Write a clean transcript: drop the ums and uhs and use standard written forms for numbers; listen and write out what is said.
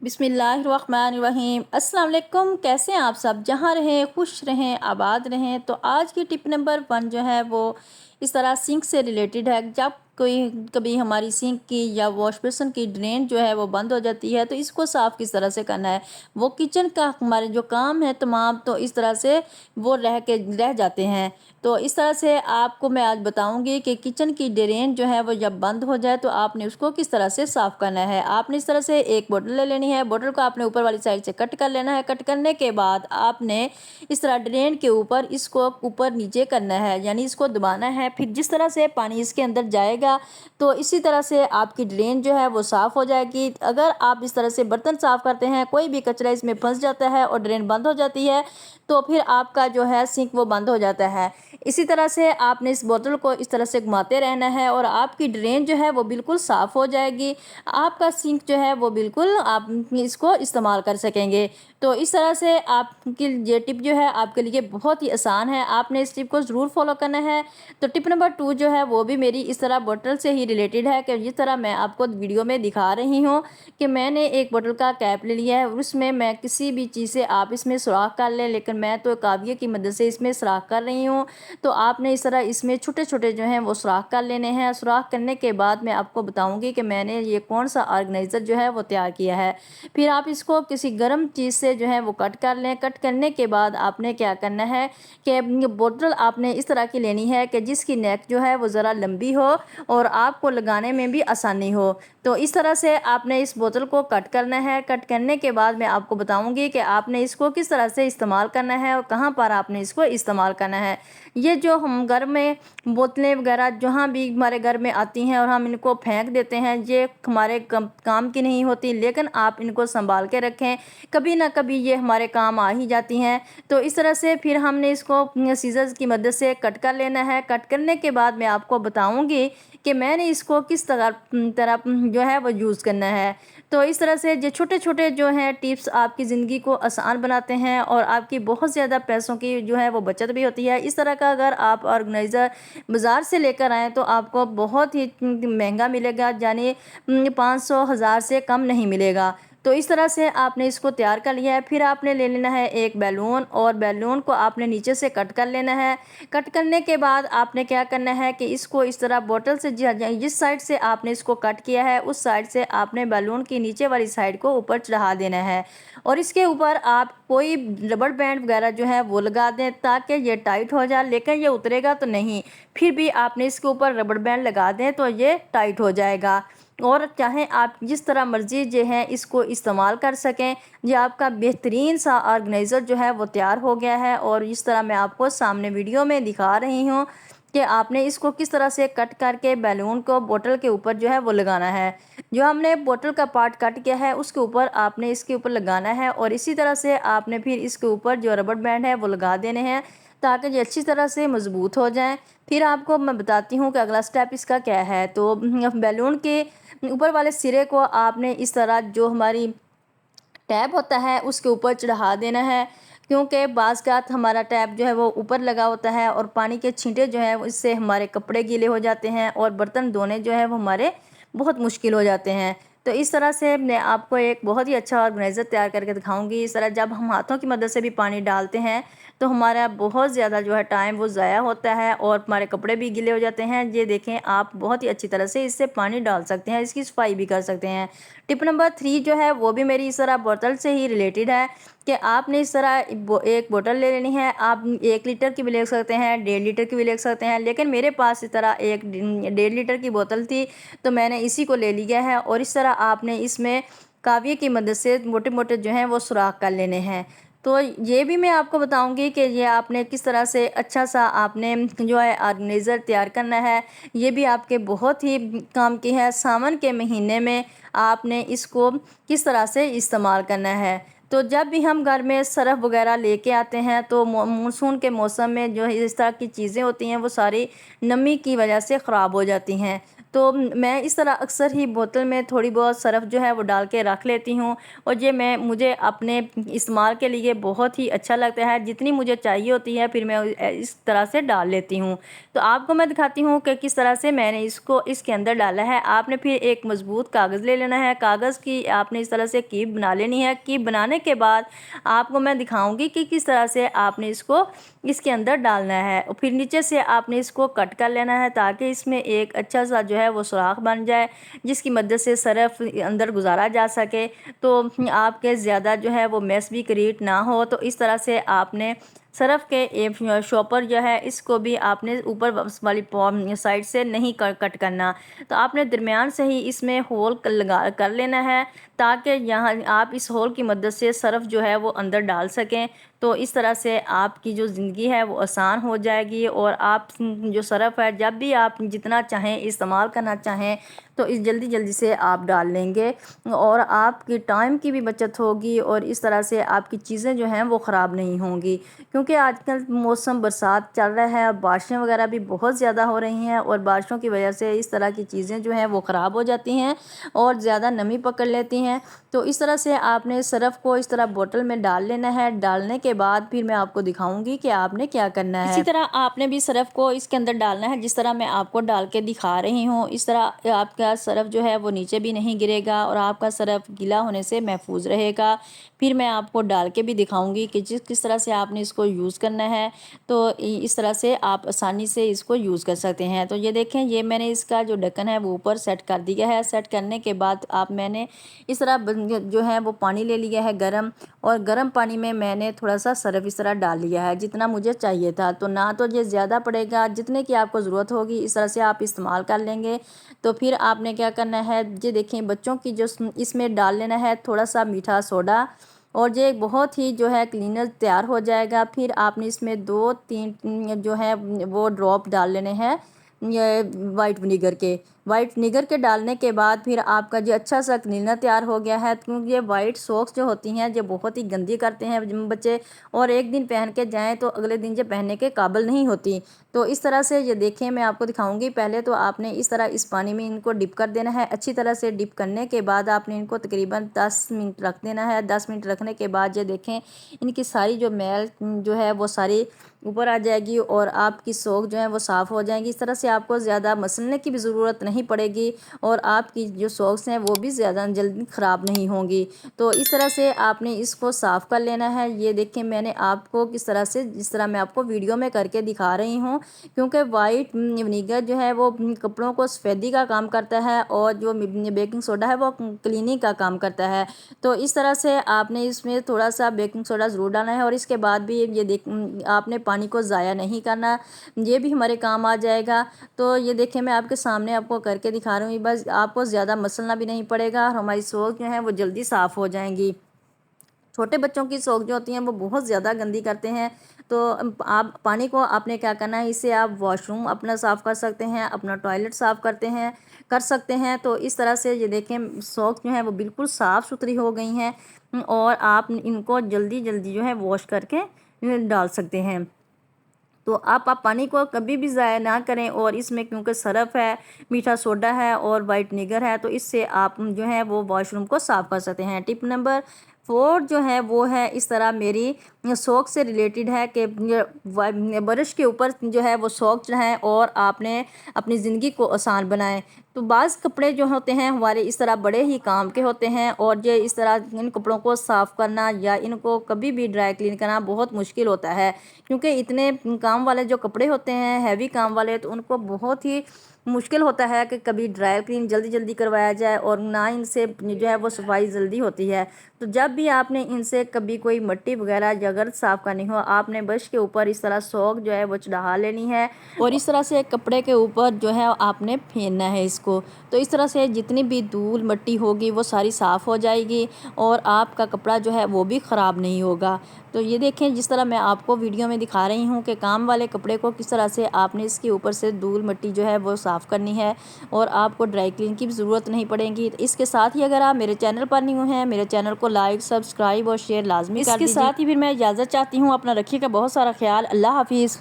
बिस्मिल्लाहिर्रहमानिर्रहीम। अस्सलाम वालेकुम। कैसे हैं आप सब? जहाँ रहें खुश रहें, आबाद रहें। तो आज की टिप नंबर 1 जो है वो इस तरह सिंक से रिलेटेड है। जब कोई कभी हमारी सिंक की या वॉश बेसिन की ड्रेन जो है वो बंद हो जाती है, तो इसको साफ़ किस तरह से करना है। वो किचन का हमारे जो काम है तमाम, तो इस तरह से वो रह जाते हैं। तो इस तरह से आपको मैं आज बताऊंगी कि किचन की ड्रेन जो है वो जब बंद हो जाए तो आपने उसको किस तरह से साफ़ करना है। आपने इस तरह से एक बोतल ले लेनी है। बोतल को आपने ऊपर वाली साइड से कट कर लेना है। कट करने के बाद आपने इस तरह ड्रेन के ऊपर इसको ऊपर नीचे करना है, यानी इसको दबाना है। फिर जिस तरह से पानी इसके अंदर जाएगा तो इसी तरह से आपकी ड्रेन जो है वो साफ़ हो जाएगी। अगर आप इस तरह से बर्तन साफ़ करते हैं, कोई भी कचरा इसमें फंस जाता है और ड्रेन बंद हो जाती है, तो फिर आपका जो है सिंक वो बंद हो जाता है। इसी तरह से आपने इस बोतल को इस तरह से घुमाते रहना है और आपकी ड्रेन जो है वो बिल्कुल साफ़ हो जाएगी। आपका सिंक जो है वो बिल्कुल आप इसको इस्तेमाल कर सकेंगे। तो इस तरह से आपकी ये टिप जो है आपके लिए बहुत ही आसान है। आपने इस टिप को ज़रूर फॉलो करना है। तो टिप नंबर 2 जो है वो भी मेरी इस तरह बोतल से ही रिलेटेड है कि जिस तरह मैं आपको वीडियो में दिखा रही हूँ कि मैंने एक बोतल का कैप ले लिया है। उसमें मैं किसी भी चीज़ से आप इसमें सुराख कर लें, लेकिन मैं तो काविये की मदद से इसमें सुराख कर रही हूँ। तो आपने इस तरह इसमें छोटे-छोटे जो हैं वो सुराख कर लेने हैं। सुराख करने के बाद मैं आपको बताऊँगी कि मैंने ये कौन-सा ऑर्गेनाइज़र जो है वो तैयार किया है। फिर आप इसको किसी गर्म चीज़ से जो है वो कट कर लें। कट करने के बाद आपने क्या करना है कि बोतल आपने इस तरह की लेनी है कि जिसकी नेक जो है वो ज़रा लंबी हो और आपको लगाने में भी आसानी हो। तो इस तरह से आपने इस बोतल को कट करना है। कट करने के बाद मैं आपको बताऊँगी कि आपने इसको किस तरह से इस्तेमाल करना है और कहाँ पर आपने इसको इस्तेमाल करना है। ये जो हम घर में बोतलें वगैरह जहाँ भी हमारे घर में आती हैं और हम इनको फेंक देते हैं, ये हमारे काम की नहीं होती, लेकिन आप इनको संभाल के रखें, कभी ना कभी ये हमारे काम आ ही जाती हैं। तो इस तरह से फिर हमने इसको सीज़र्स की मदद से कट कर लेना है। कट करने के बाद मैं आपको बताऊंगी कि मैंने इसको किस तरह जो है वो यूज़ करना है। तो इस तरह से ये छोटे-छोटे जो हैं टिप्स आपकी ज़िंदगी को आसान बनाते हैं और आपकी बहुत ज़्यादा पैसों की जो है वो बचत भी होती है। इस तरह का अगर आप ऑर्गेनाइज़र बाज़ार से लेकर आएँ तो आपको बहुत ही महंगा मिलेगा, यानी 500 हज़ार से कम नहीं मिलेगा। तो इस तरह से आपने इसको तैयार कर लिया है। फिर आपने ले लेना है एक बैलून और बैलून को आपने नीचे से कट कर लेना है। कट करने के बाद आपने क्या करना है कि इसको इस तरह बोतल से जिस साइड से आपने इसको कट किया है उस साइड से आपने बैलून की नीचे वाली साइड को ऊपर चढ़ा देना है और इसके ऊपर आप कोई रबड़ बैंड वगैरह जो है वो लगा दें ताकि ये टाइट हो जाए, लेकिन ये उतरेगा तो नहीं। फिर भी आपने इसके ऊपर रबड़ बैंड लगा दें तो ये टाइट हो जाएगा। और चाहें आप जिस तरह मर्ज़ी जो है इसको इस्तेमाल कर सकें। ये आपका बेहतरीन सा ऑर्गेनाइज़र जो है वो तैयार हो गया है और इस तरह मैं आपको सामने वीडियो में दिखा रही हूँ कि आपने इसको किस तरह से कट करके बैलून को बोतल के ऊपर जो है वो लगाना है। जो हमने बोतल का पार्ट कट किया है उसके ऊपर आपने इसके ऊपर लगाना है और इसी तरह से आपने फिर इसके ऊपर जो रबड़ बैंड है वो लगा देने हैं ताकि ये अच्छी तरह से मज़बूत हो जाएं। फिर आपको मैं बताती हूँ कि अगला स्टेप इसका क्या है। तो बैलून के ऊपर वाले सिरे को आपने इस तरह जो हमारी टैप होता है उसके ऊपर चढ़ा देना है, क्योंकि बाज़ का हमारा टैप जो है वो ऊपर लगा होता है और पानी के छींटे जो हैं इससे हमारे कपड़े गीले हो जाते हैं और बर्तन धोने जो है वो हमारे बहुत मुश्किल हो जाते हैं। तो इस तरह से मैं आपको एक बहुत ही अच्छा ऑर्गेनाइज़र तैयार करके दिखाऊंगी। इस तरह जब हम हाथों की मदद से भी पानी डालते हैं तो हमारा बहुत ज़्यादा जो है टाइम वो ज़ाया होता है और हमारे कपड़े भी गीले हो जाते हैं। ये देखें, आप बहुत ही अच्छी तरह से इससे पानी डाल सकते हैं, इसकी सफाई भी कर सकते हैं। टिप नंबर 3 जो है वो भी मेरी इस तरह बोतल से ही रिलेटेड है कि आपने इस तरह एक बोतल ले लेनी है। आप 1 लीटर की भी ले सकते हैं, 1.5 लीटर की भी ले सकते हैं, लेकिन मेरे पास इस तरह एक 1.5 लीटर की बोतल थी तो मैंने इसी को ले लिया है। और इस तरह आपने इसमें काविये की मदद से मोटे-मोटे जो हैं वो सुराख कर लेने हैं। तो ये भी मैं आपको बताऊंगी कि ये आपने किस तरह से अच्छा सा आपने जो है ऑर्गेनाइज़र तैयार करना है। ये भी आपके बहुत ही काम की है। सावन के महीने में आपने इसको किस तरह से इस्तेमाल करना है। तो जब भी हम घर में सरफ़ वगैरह लेके आते हैं तो मानसून के मौसम में जो है इस तरह की चीज़ें होती हैं वो सारी नमी की वजह से ख़राब हो जाती हैं। तो मैं इस तरह अक्सर ही बोतल में थोड़ी बहुत सर्फ़ जो है वो डाल के रख लेती हूँ, और ये मुझे अपने इस्तेमाल के लिए बहुत ही अच्छा लगता है। जितनी मुझे चाहिए होती है फिर मैं इस तरह से डाल लेती हूँ। तो आपको मैं दिखाती हूँ कि किस तरह से मैंने इसको इसके अंदर डाला है। आपने फिर एक मज़बूत कागज़ ले लेना है, कागज़ की आपने इस तरह से कीप बना लेनी है। कीप बनाने के बाद आपको मैं दिखाऊंगी कि किस तरह से आपने इसको इसके अंदर डालना है, और फिर नीचे से आपने इसको कट कर लेना है ताकि इसमें एक अच्छा सा जो है वो सुराख बन जाए, जिसकी मदद से सर्फ़ अंदर गुजारा जा सके, तो आपके ज़्यादा जो है वो मेस भी क्रिएट ना हो। तो इस तरह से आपने सर्फ़ के शॉपर जो है इसको भी आपने ऊपर वाली साइड से नहीं कट करना, तो आपने दरमियान से ही इसमें होल लगा कर लेना है, ताकि यहाँ आप इस होल की मदद से सर्फ़ जो है वो अंदर डाल सकें। तो इस तरह से आपकी जो ज़िंदगी है वो आसान हो जाएगी, और आप जो सर्फ़ है जब भी आप जितना चाहें इस्तेमाल करना चाहें तो इस जल्दी जल्दी से आप डाल लेंगे, और आपकी टाइम की भी बचत होगी, और इस तरह से आपकी चीज़ें जो हैं वो ख़राब नहीं होंगी। क्योंकि आजकल मौसम बरसात चल रहा है और बारिशें वगैरह भी बहुत ज़्यादा हो रही हैं, और बारिशों की वजह से इस तरह की चीज़ें जो हैं वो ख़राब हो जाती हैं और ज़्यादा नमी पकड़ लेती हैं। तो इस तरह से आपने सर्फ़ को इस तरह बोतल में डाल लेना है। डालने के बाद फिर मैं आपको दिखाऊंगी कि आपने क्या करना है। इसी तरह आपने भी सर्फ़ को इसके अंदर डालना है, जिस तरह मैं आपको डाल के दिखा रही हूँ। इस तरह आपका सर्फ़ जो है वो नीचे भी नहीं गिरेगा, और आपका सर्फ़ गीला होने से महफूज रहेगा। फिर मैं आपको डाल के भी दिखाऊंगी कि किस तरह से आपने इसको यूज़ करना है। तो इस तरह से आप आसानी से इसको यूज़ कर सकते हैं। तो ये देखें, ये मैंने इसका जो ढक्कन है वो ऊपर सेट कर दिया है। सेट करने के बाद मैंने इस तरह जो है वो पानी ले लिया है गरम, और गर्म पानी में मैंने थोड़ा सा सर्फ़ इस तरह डाल लिया है जितना मुझे चाहिए था। तो ना तो ये ज़्यादा पड़ेगा, जितने की आपको ज़रूरत होगी इस तरह से आप इस्तेमाल कर लेंगे। तो फिर आपने क्या करना है, ये देखें, बच्चों की जो इसमें डाल लेना है थोड़ा सा मीठा सोडा, और ये बहुत ही जो है क्लीनर तैयार हो जाएगा। फिर आपने इसमें 2-3 जो है वो ड्रॉप डाल लेने हैं ये वाइट विनीगर के डालने के बाद फिर आपका जो अच्छा सा क्लीनर तैयार हो गया है। क्योंकि ये वाइट सॉक्स जो होती हैं ये बहुत ही गंदी करते हैं बच्चे, और एक दिन पहन के जाएं तो अगले दिन ये पहनने के काबिल नहीं होती। तो इस तरह से ये देखें, मैं आपको दिखाऊंगी। पहले तो आपने इस तरह इस पानी में इनको डिप कर देना है। अच्छी तरह से डिप करने के बाद आपने इनको तकरीबन 10 मिनट रख देना है। 10 मिनट रखने के बाद ये देखें, इनकी सारी जो मैल जो है वो सारी ऊपर आ जाएगी, और आपकी सोख जो है वो साफ़ हो जाएंगी। इस तरह से आपको ज़्यादा मसलने की भी ज़रूरत नहीं पड़ेगी, और आपकी जो सॉक्स हैं वो भी ज़्यादा जल्दी ख़राब नहीं होंगी। तो इस तरह से आपने इसको साफ़ कर लेना है। ये देखें, मैंने आपको किस तरह से, जिस तरह मैं आपको वीडियो में करके दिखा रही हूँ, क्योंकि वाइट विनीगर जो है वो कपड़ों को सफ़ेदी का काम करता है, और जो बेकिंग सोडा है वो क्लीनिंग का काम करता है। तो इस तरह से आपने इसमें थोड़ा सा बेकिंग सोडा ज़रूर डालना है, और इसके बाद भी ये आपने पानी को ज़ाया नहीं करना, ये भी हमारे काम आ जाएगा। तो ये देखें, मैं आपके सामने आपको करके दिखा रही हूँ। बस आपको ज़्यादा मसलना भी नहीं पड़ेगा, और हमारी सोख जो है वो जल्दी साफ़ हो जाएंगी। छोटे बच्चों की सोख जो होती हैं वो बहुत ज़्यादा गंदी करते हैं। तो आप पानी को आपने क्या करना है, इससे आप वॉशरूम अपना साफ़ कर सकते हैं, अपना टॉयलेट साफ़ कर सकते हैं। तो इस तरह से ये देखें, सोख जो है वो बिल्कुल साफ़ सुथरी हो गई हैं, और आप इनको जल्दी जल्दी जो है वॉश करके डाल सकते हैं। तो आप पानी को कभी भी ज़ाया ना करें, और इसमें क्योंकि सर्फ़ है, मीठा सोडा है और वाइट विनेगर है, तो इससे आप जो है वो वॉशरूम को साफ़ कर सकते हैं। टिप नंबर 4 जो है वो है, इस तरह मेरी सोख से रिलेटेड है कि ब्रश के ऊपर जो है वो सोख रहें, और आपने अपनी ज़िंदगी को आसान बनाएं। तो बाज़ कपड़े जो होते हैं हमारे इस तरह बड़े ही काम के होते हैं, और ये इस तरह इन कपड़ों को साफ़ करना या इनको कभी भी ड्राई क्लीन करना बहुत मुश्किल होता है। क्योंकि इतने काम वाले जो कपड़े होते हैं, हैवी काम वाले, तो उनको बहुत ही मुश्किल होता है कि कभी ड्राई क्लीन जल्दी जल्दी करवाया जाए, और ना इनसे जो है वो सफाई जल्दी होती है। तो जब भी आपने इनसे कभी कोई मिट्टी वगैरह या गर्द साफ़ करनी हो, आपने ब्रश के ऊपर इस तरह सोख जो है वो चढ़ा लेनी है, और इस तरह से कपड़े के ऊपर जो है आपने फेरना है इसको। तो इस तरह से जितनी भी धूल मिट्टी होगी वो सारी साफ़ हो जाएगी, और आपका कपड़ा जो है वो भी ख़राब नहीं होगा। तो ये देखें, जिस तरह मैं आपको वीडियो में दिखा रही हूँ कि काम वाले कपड़े को किस तरह से आपने इसके ऊपर से धूल मिट्टी जो है वो साफ़ करनी है, और आपको ड्राई क्लीन की भी ज़रूरत नहीं पड़ेगी। तो इसके साथ ही अगर आप मेरे चैनल पर न्यू हैं, मेरे चैनल को लाइक, सब्सक्राइब और शेयर लाजमी कर दीजिए। इसके साथ ही फिर मैं इजाज़त चाहती हूँ। अपना रखिएगा बहुत सारा ख्याल। अल्लाह हाफिज़।